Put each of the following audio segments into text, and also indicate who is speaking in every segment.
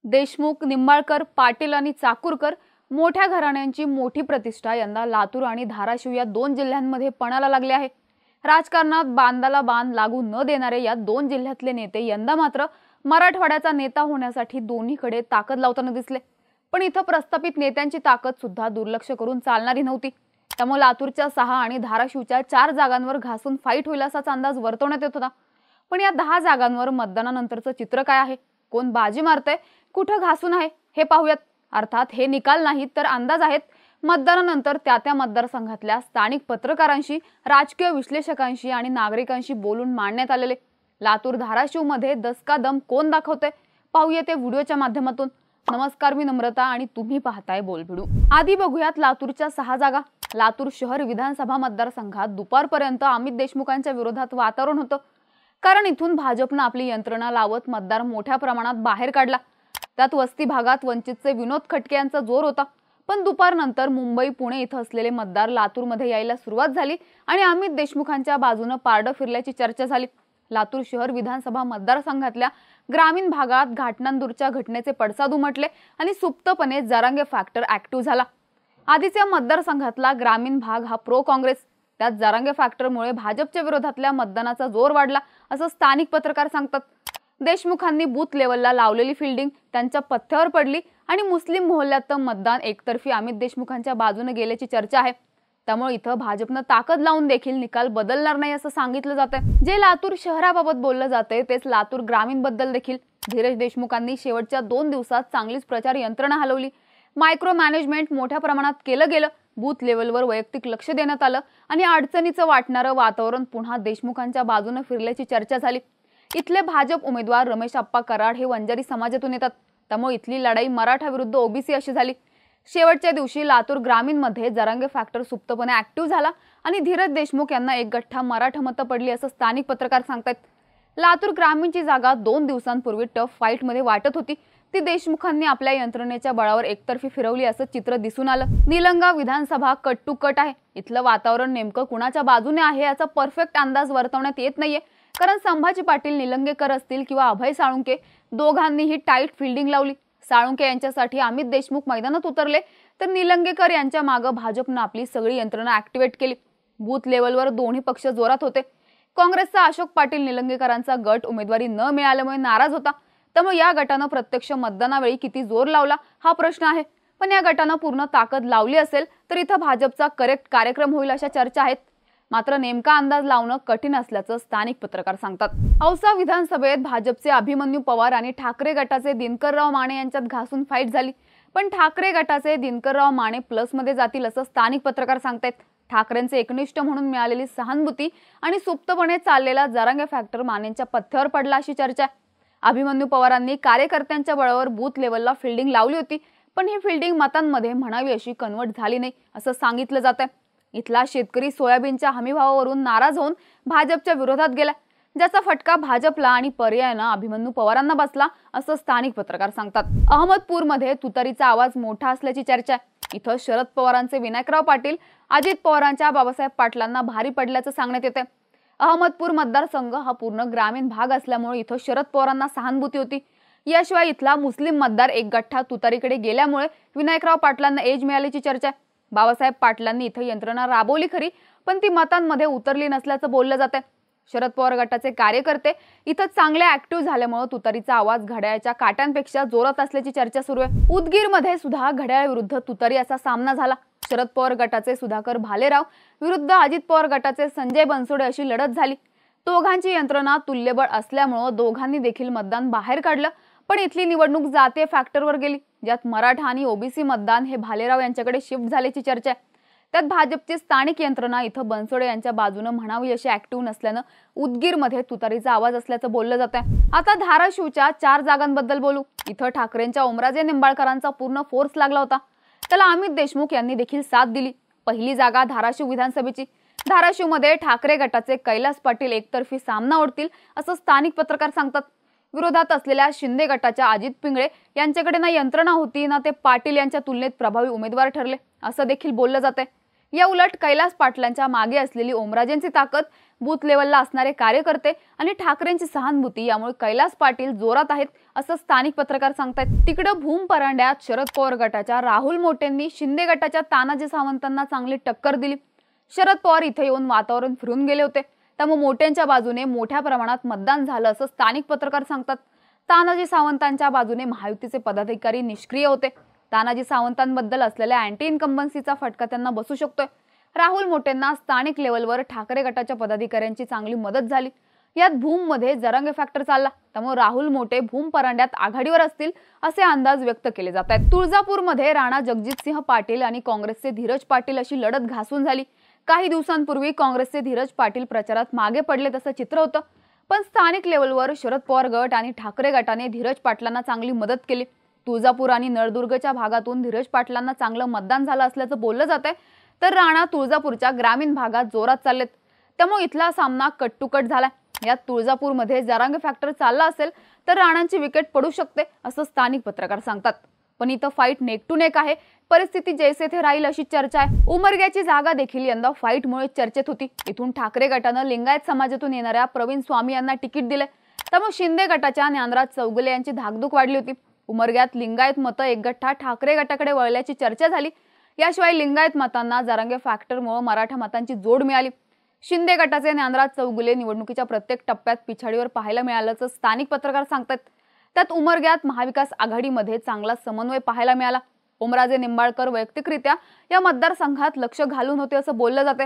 Speaker 1: देशमुख, निंबाळकर, पाटील आणि चाकूरकर मोठ्या घराण्यांची मोठी प्रतिष्ठा यंदा लातूर आणि धाराशिव या दोन जिल्ह्यांमध्ये पणाला लागले आहे। राजकारणात बांधाला बांध लागू न देणारे या दोन जिल्ह्यातले नेते यंदा मात्र मराठवाड्याचा नेता होण्यासाठी दोन्हीकडे ताकद लावताना दिसले। पण इथं प्रस्थापित नेत्यांची ताकद सुद्धा दुर्लक्ष करून चालणारी नव्हती। त्यामुळे लातूरच्या 6 आणि धाराशिवच्या 4 जागांवर घासून फाईट होईल असाच अंदाज वर्तवण्यात येत होता। पण या 10 जागांवर मतदानानंतरचं चित्र काय आहे, कोण बाजी मारतंय, कुठं घासून आहे हे पाहूयात। अर्थात हे निकाल नाहीत तर अंदाज आहेत। मतदानानंतर त्या मतदारसंघातल्या स्थानिक पत्रकारांशी, राजकीय विश्लेषकांशी आणि नागरिकांशी बोलून मांडण्यात आलेले लातूर धाराशिव मध्ये दसका दम कोण दाखवते पाहूया ते व्हिडिओच्या माध्यमातून। नमस्कार, मी नम्रता आणि तुम्ही पाहताय बोलबिडू। आधी बघूयात लातूरच्या 6 जागा। लातूर शहर विधानसभा मतदारसंघात दुपारपर्यंत अमित देशमुखांच्या विरोधात वातावरण होतं, कारण इथून भाजपनं आपली यंत्रणा लावत मतदार मोठ्या प्रमाणात बाहेर काढला। त्यात वस्ती भागात वंचितचे विनोद खटके यांचा जोर होता। पण दुपारनंतर मुंबई, पुणे इथं असलेले मतदार लातूरमध्ये यायला सुरुवात झाली आणि अमित देशमुखांच्या बाजूने पारडं फिरल्याची चर्चा झाली। लातूर शहर विधानसभा मतदारसंघातल्या ग्रामीण भागात घाटनांदूरच्या घटनेचे पडसाद उमटले आणि सुप्तपणे जरांगे फॅक्टर ऍक्टिव्ह झाला। आधीच्या मतदारसंघातला ग्रामीण भाग हा प्रो काँग्रेस, त्यात जरांगे फॅक्टरमुळे भाजपच्या विरोधातल्या मतदानाचा जोर वाढला असं स्थानिक पत्रकार सांगतात। देशमुखांनी बूथ लेवलला लावलेली फिल्डिंग त्यांच्या पथ्यावर पडली आणि मुस्लिम मोहल्ल्यात मतदान एकतर्फी अमित देशमुखांच्या बाजूने गेल्याची चर्चा आहे। त्यामुळे इथं भाजपनं ताकद लावून देखील निकाल बदलणार नाही असं सांगितलं जातंय। जे लातूर शहराबाबत बोललं जातंय तेच लातूर ग्रामीण बद्दल देखील। धीरज देशमुखांनी शेवटच्या 2 दिवसात चांगलीच प्रचार यंत्रणा हलवली। मायक्रो मॅनेजमेंट मोठ्या प्रमाणात केलं गेलं, बूथ लेवलवर वैयक्तिक लक्ष देण्यात आलं आणि अडचणीचं वाटणारं वातावरण पुन्हा देशमुखांच्या बाजूने फिरल्याची चर्चा झाली। इथले भाजप उमेदवार रमेश आप्पा कराड हे वंजारी समाजातून येतात, त्यामुळे इथली लढाई मराठा विरुद्ध ओबीसी अशी झाली। शेवटच्या दिवशी लातूर ग्रामीण मध्ये जरांगे फॅक्टर सुप्तपणे ऍक्टिव्ह झाला आणि धीरज देशमुख यांना एक गठ्ठा मराठा मतं पडली असं स्थानिक पत्रकार सांगतात। लातूर ग्रामीणची जागा 2 दिवसांपूर्वी टफ फाईट मध्ये वाटत होती, ती देशमुखांनी आपल्या यंत्रणेच्या बळावर एकतर्फी फिरवली असं चित्र दिसून आलं। निलंगा विधानसभा कट टू कट आहे। इथलं वातावरण नेमकं कुणाच्या बाजूने आहे याचा परफेक्ट अंदाज वर्तवण्यात येत नाहीये, कारण संभाजी पाटील निलंगेकर असतील किंवा अभय साळुंके दोघांनीही टाईट फिल्डिंग लावली। साळुंके यांच्यासाठी अमित देशमुख मैदानात उतरले तर निलंगेकर यांच्या मागे भाजपनं आपली सगळी यंत्रणा ऍक्टिव्हेट केली। बूथ लेवलवर दोन्ही पक्ष जोरात होते। काँग्रेसचा अशोक पाटील निलंगेकरांचा गट उमेदवारी न मिळाल्यामुळे नाराज होता, त्यामुळे या गटानं प्रत्यक्ष मतदानावेळी किती जोर लावला हा प्रश्न आहे। पण या गटानं पूर्ण ताकद लावली असेल तर इथं भाजपचा करेक्ट कार्यक्रम होईल अशा चर्चा आहेत। मात्र नेमका अंदाज लावणं कठीण असल्याचं स्थानिक पत्रकार सांगतात। औसा विधानसभेत भाजपचे अभिमन्यू पवार आणि ठाकरे गटाचे दिनकरराव माने यांच्यात घासून फाईट झाली, पण ठाकरे गटाचे दिनकरराव माने प्लसमध्ये जातील असं स्थानिक पत्रकार सांगतात। ठाकरेंचे एकनिष्ठ म्हणून मिळालेली सहानुभूती आणि सुप्तपणे चाललेला जरांगे फॅक्टर मानेंच्या पथ्यावर पडला अशी चर्चा आहे। अभिमन्यू पवारांनी कार्यकर्त्यांच्या बळावर बूथ लेवलला फिल्डिंग लावली होती, पण ही फिल्डिंग मतांमध्ये म्हणावी अशी कन्वर्ट झाली नाही असं सांगितलं जातंय। इथला शेतकरी सोयाबीनच्या हमीभावावरून नाराज होऊन भाजपच्या विरोधात गेला, ज्याचा फटका भाजपला आणि पर्यायानं अभिमन्यू पवारांना बसला असं स्थानिक पत्रकार सांगतात। अहमदपूरमध्ये तुतारीचा आवाज मोठा असल्याची चर्चा आहे। इथं शरद पवारांचे विनायकराव पाटील, अजित पवारांच्या बाबासाहेब पाटलांना भारी पडल्याचं सांगण्यात येते। अहमदपूर मतदारसंघ हा पूर्ण ग्रामीण भाग असल्यामुळे इथं शरद पवारांना सहानुभूती होती। याशिवाय इथला मुस्लिम मतदार एक गठ्ठा तुतारीकडे गेल्यामुळे विनायकराव पाटलांना एज मिळाल्याची चर्चा आहे। बाबासाहेब पाटलांनी इथं यंत्रणा राबवली खरी, पण ती मतांमध्ये उतरली नसल्याचं बोललं जातंय। शरद पवार गटाचे कार्यकर्ते इथं चांगले ऍक्टिव्ह झाल्यामुळे तुतारीचा आवाज घड्याळाच्या काट्यांपेक्षा जोरात असल्याची चर्चा सुरू आहे। उदगीरमध्ये सुद्धा घड्याळ विरुद्ध तुतारी असा सामना झाला। शरद पवार गटाचे सुधाकर भालेराव विरुद्ध अजित पवार गटाचे संजय बनसोडे अशी लढत झाली। दोघांची यंत्रणा तुल्यबळ असल्यामुळे दोघांनी देखील मतदान बाहेर काढलं, पण इथली निवडणूक जातीय फॅक्टरवर गेली, ज्यात मराठा आणि ओबीसी मतदान हे भालेराव यांच्याकडे शिफ्ट झाल्याची चर्चा आहे। त्यात भाजपची स्थानिक यंत्रणा इथं बनसोडे यांच्या बाजूने म्हणावी अशी ऍक्टिव्ह नसल्यानं उदगीरमध्ये तुतारीचा आवाज असल्याचं बोललं जात आहे। आता धाराशिवच्या 4 जागांबद्दल बोलू। इथं ठाकरेंच्या ओमराजे निंबाळकरांचा पूर्ण फोर्स लागला होता, त्याला अमित देशमुख यांनी देखील साथ दिली। पहिली जागा धाराशिव विधानसभेची। धाराशिवमध्ये ठाकरे गटाचे कैलास पाटील एकतर्फी सामना ओढतील असं स्थानिक पत्रकार सांगतात। विरोधात असलेल्या शिंदे गटाच्या अजित पिंगळे यांच्याकडे ना यंत्रणा होती ना ते पाटील यांच्या तुलनेत प्रभावी उमेदवार ठरले असं देखील बोललं जातंय। या उलट कैलास पाटलांच्या मागे असलेली ओमराजेंची ताकद, बूथ लेवलला असणारे कार्यकर्ते आणि ठाकरेंची सहानुभूती यामुळे कैलास पाटील जोरात आहेत असं स्थानिक पत्रकार सांगतायत। तिकडे भूम परांड्यात शरद पवार गटाच्या राहुल मोटेंनी शिंदे गटाच्या तानाजी सावंतांना चांगली टक्कर दिली। शरद पवार इथे येऊन वातावरण फिरून गेले होते, त्यामुळे मोटेंच्या बाजूने मोठ्या प्रमाणात मतदान झालं असं स्थानिक पत्रकार सांगतात। तानाजी सावंतांच्या बाजूने महायुतीचे पदाधिकारी निष्क्रिय होते। तानाजी सावंतांबद्दल असलेल्या अँटी इन्कम्बन्सीचा फटका त्यांना बसू शकतोय। राहुल मोटेंना स्थानिक लेवलवर ठाकरे गटाच्या पदाधिकाऱ्यांची चांगली मदत झाली। यात भूम मध्ये जरांगे फॅक्टर चालला, त्यामुळे राहुल मोटे भूम परांड्यात आघाडीवर असतील असे अंदाज व्यक्त केले जात आहेत। तुळजापूरमध्ये राणा जगजितसिंह पाटील आणि काँग्रेसचे धीरज पाटील अशी लढत घासून झाली। काही दिवसांपूर्वी काँग्रेसचे धीरज पाटील प्रचारात मागे पडले तसं चित्र होतं, पण स्थानिक लेवलवर शरद पवार गट आणि ठाकरे गटाने धीरज पाटलांना चांगली मदत केली। तुळजापूर आणि नळदुर्गच्या भागातून धीरज पाटलांना चांगलं मतदान झालं असल्याचं बोललं जातंय, तर राणा तुळजापूरच्या ग्रामीण भागात जोरात चाललेत, त्यामुळे इथला सामना कट टू कट झाला। यात तुळजापूरमध्ये जरांगे फॅक्टर चालला असेल तर राणांची विकेट पडू शकते असं स्थानिक पत्रकार सांगतात। पण इथं फाईट नेक टू नेक आहे, परिस्थिती जैसे थे राहील अशी चर्चा आहे। उमरग्याची जागा देखील यंदा फाईटमुळे चर्चेत होती। इथून ठाकरे गटानं लिंगायत समाजातून येणाऱ्या प्रवीण स्वामी यांना तिकीट दिले, त्यामुळे शिंदे गटाच्या ज्ञानराज चौगुले यांची धाकधूक वाढली होती। उमरग्यात लिंगायत मतं एक गठ्ठा ठाकरे गटाकडे वळल्याची चर्चा झाली। याशिवाय लिंगायत मतांना जरांगे फॅक्टरमुळे मराठा मतांची जोड मिळाली। शिंदे गटाचे ज्ञानराज चौगुले निवडणुकीच्या प्रत्येक टप्प्यात पिछाडीवर पाहायला मिळाल्याचं स्थानिक पत्रकार सांगतात। त्यात उमरग्यात महाविकास आघाडीमध्ये चांगला समन्वय पाहायला मिळाला। ओमराजे निंबाळकर वैयक्तिकरित्या या मतदारसंघात लक्ष घालून होते असं बोललं जाते,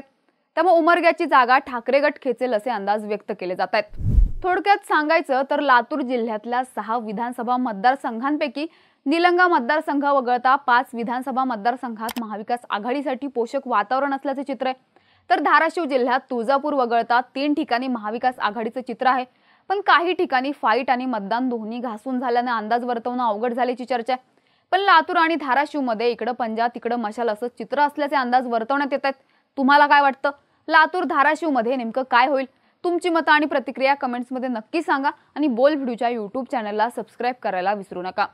Speaker 1: त्यामुळे उमरग्याची जागा ठाकरे गट खेचेल असे अंदाज व्यक्त केले जात आहेत। थोडक्यात सांगायचं तर लातूर जिल्ह्यातल्या 6 विधानसभा मतदारसंघांपैकी निलंगा मतदारसंघ वगळता 5 विधानसभा मतदारसंघात महाविकास आघाडीसाठी पोषक वातावरण असल्याचे चित्र आहे। तर धाराशिव जिल्ह्यात तुळजापूर वगळता 3 ठिकाणी महाविकास आघाडीचं चित्र आहे, पण काही ठिकाणी फाईट आणि मतदान दोन्ही घासून झाल्याने अंदाज वर्तवणं अवघड झाल्याची चर्चा आहे। पण लातूर आणि धाराशिव मध्ये इकडं पंजा तिकडं मशाल असं चित्र असल्याचे अंदाज वर्तवण्यात येत आहेत। तुम्हाला काय वाटतं? लातूर धाराशिव मध्ये नेमकं काय होईल? तुमची मतं आणि प्रतिक्रिया कमेंट्समध्ये नक्की सांगा आणि बोल व्हिडिओच्या YouTube चॅनलला सबस्क्राईब करायला विसरू नका।